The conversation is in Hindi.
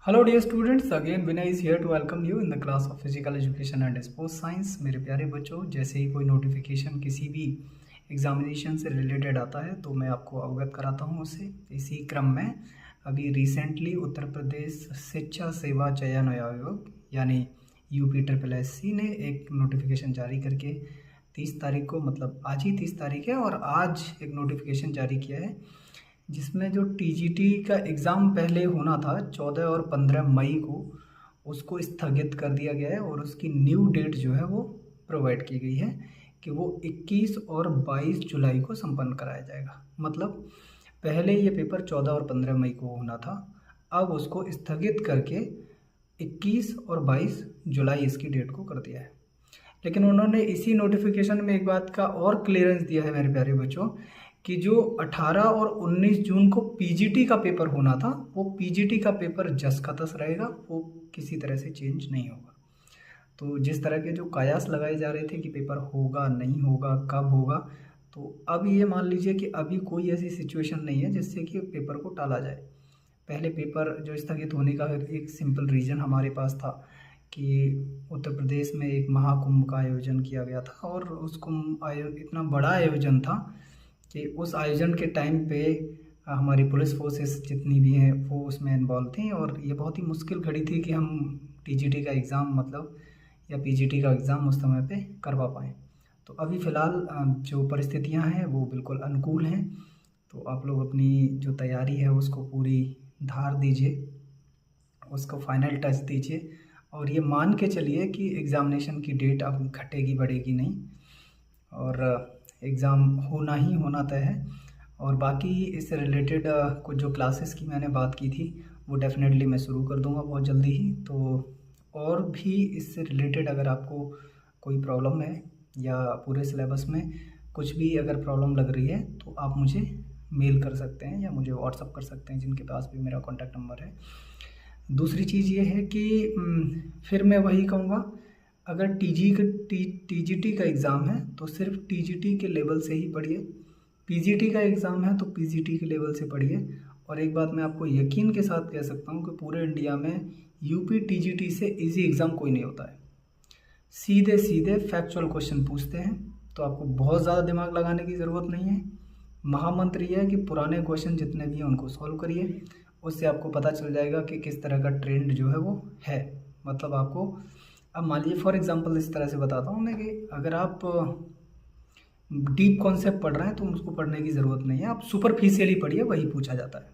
Hello dear students, again Vinay is here to welcome you in the class of physical education and sports science. मेरे प्यारे बच्चों, जैसे ही कोई नोटिफिकेशन किसी भी एग्जामिनेशन से रिलेटेड आता है तो मैं आपको अवगत कराता हूँ उससे। इसी क्रम में अभी रिसेंटली उत्तर प्रदेश शिक्षा सेवा चयन आयोग यानी UPSSC ने एक नोटिफिकेशन जारी करके 30 तारीख को, मतलब आज ही 30 तारीख है, और आज एक नोटिफिकेशन जारी किया है जिसमें जो TGT का एग्ज़ाम पहले होना था 14 और 15 मई को, उसको स्थगित कर दिया गया है और उसकी न्यू डेट जो है वो प्रोवाइड की गई है कि वो 21 और 22 जुलाई को संपन्न कराया जाएगा। मतलब पहले ये पेपर 14 और 15 मई को होना था, अब उसको स्थगित करके 21 और 22 जुलाई इसकी डेट को कर दिया है। लेकिन उन्होंने इसी नोटिफिकेशन में एक बात का और क्लियरेंस दिया है मेरे प्यारे बच्चों कि जो 18 और 19 जून को PGT का पेपर होना था, वो PGT का पेपर जस का तस रहेगा, वो किसी तरह से चेंज नहीं होगा। तो जिस तरह के जो कयास लगाए जा रहे थे कि पेपर होगा नहीं होगा कब होगा, तो अब ये मान लीजिए कि अभी कोई ऐसी सिचुएशन नहीं है जिससे कि पेपर को टाला जाए। पहले पेपर जो स्थगित होने का एक सिंपल रीज़न हमारे पास था कि उत्तर प्रदेश में एक महाकुंभ का आयोजन किया गया था, और उस कुंभ इतना बड़ा आयोजन था कि उस आयोजन के टाइम पे हमारी पुलिस फोर्सेस जितनी भी हैं वो उसमें इन्वॉल्व थी, और ये बहुत ही मुश्किल घड़ी थी कि हम TGT का एग्ज़ाम मतलब या PGT का एग्ज़ाम उस समय पे करवा पाएँ। तो अभी फ़िलहाल जो परिस्थितियां हैं वो बिल्कुल अनुकूल हैं, तो आप लोग अपनी जो तैयारी है उसको पूरी धार दीजिए, उसको फाइनल टच दीजिए, और ये मान के चलिए कि एग्ज़ामिनेशन की डेट अब घटेगी बढ़ेगी नहीं, और एग्ज़ाम होना ही होना तय है। और बाकी इससे रिलेटेड कुछ जो क्लासेस की मैंने बात की थी वो डेफिनेटली मैं शुरू कर दूंगा बहुत जल्दी ही। तो और भी इससे रिलेटेड अगर आपको कोई प्रॉब्लम है या पूरे सिलेबस में कुछ भी अगर प्रॉब्लम लग रही है तो आप मुझे मेल कर सकते हैं या मुझे व्हाट्सअप कर सकते हैं, जिनके पास भी मेरा कॉन्टैक्ट नंबर है। दूसरी चीज़ ये है कि फिर मैं वही कहूँगा, अगर TGT का एग्ज़ाम है तो सिर्फ TGT के लेवल से ही पढ़िए, PGT का एग्ज़ाम है तो PGT के लेवल से पढ़िए। और एक बात मैं आपको यकीन के साथ कह सकता हूँ कि पूरे इंडिया में UP TGT से इजी एग्ज़ाम कोई नहीं होता है। सीधे सीधे फैक्चुअल क्वेश्चन पूछते हैं, तो आपको बहुत ज़्यादा दिमाग लगाने की ज़रूरत नहीं है। महामंत्र ये है कि पुराने क्वेश्चन जितने भी हैं उनको सॉल्व करिए, उससे आपको पता चल जाएगा कि किस तरह का ट्रेंड जो है वो है। मतलब आपको अब मान लीजिए फॉर एग्जांपल इस तरह से बताता हूँ मैं कि अगर आप डीप कॉन्सेप्ट पढ़ रहे हैं तो उसको पढ़ने की ज़रूरत नहीं है, आप सुपरफिशियली पढ़िए, वही पूछा जाता है।